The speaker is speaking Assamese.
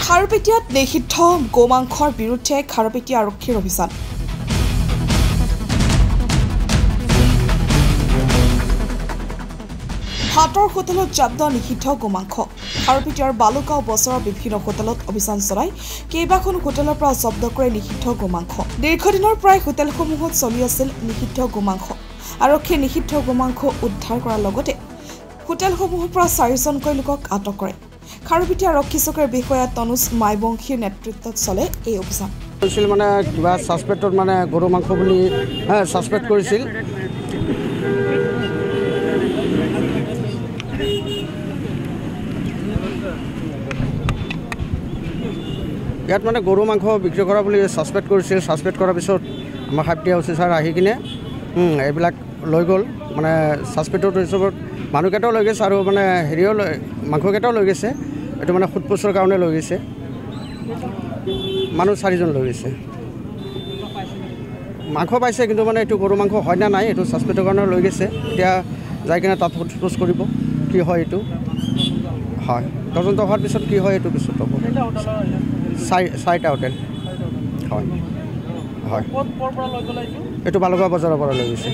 খাৰুপেটীয়াত নিষিদ্ধ গোমাংসৰ বিৰুদ্ধে খাৰুপেটীয়া আৰক্ষীৰ অভিযান। ভাতৰ হোটেলত জব্দ নিষিদ্ধ গোমাংস। খাৰুপেটীয়াৰ বালুগাঁও বজাৰৰ বিভিন্ন হোটেলত অভিযান চলাই কেইবাখন হোটেলৰ পৰা জব্দ কৰে নিষিদ্ধ গোমাংস। দীৰ্ঘদিনৰ পৰাই হোটেলসমূহত চলি আছিল নিষিদ্ধ গোমাংস। আৰক্ষীয়ে নিষিদ্ধ গোমাংস উদ্ধাৰ কৰাৰ লগতে হোটেলসমূহৰ পৰা 4জনকৈ লোকক আটক কৰে। খাৰুপেটীয়া আৰক্ষী চকীৰ বিষয়া তনুজ মাইবংশীৰ নেতৃত্বত চলে এই অভিযান। মানে কিবা সাসপেক্টত মানে গৰু মাংস বুলি সাসপেক্ট কৰিছিল। ইয়াত মানে গৰু মাংস বিক্ৰী কৰা বুলি সাসপেক্ট কৰিছিল। সাসপেক্ট কৰাৰ পিছত আমাৰ খাৰুপেটীয়া অফিচাৰ আহি কিনে এইবিলাক লৈ গ'ল। মানে সাসপেক্টৰ হিচাপত মানুহকেইটাও লৈ গৈছে আৰু মানে হেৰিও মাংসকেইটাও লৈ গৈছে। এইটো মানে সোধপোছৰ কাৰণে লৈ গৈছে। মানুহ 4জন লৈ গৈছে। মাংস পাইছে কিন্তু মানে এইটো গৰু মাংস হয় না নাই এইটো সাসপেক্টৰ কাৰণে লৈ গৈছে। এতিয়া যাই কিনে তাত সোধপোছ কৰিব কি হয় এইটো। হয়, তদন্ত হোৱাৰ পিছত কি হয় এইটো পিছত হ'ব। 4টা হোটেল হয় হয় এইটো বালুগাঁও বজাৰৰ পৰা লৈ গৈছে।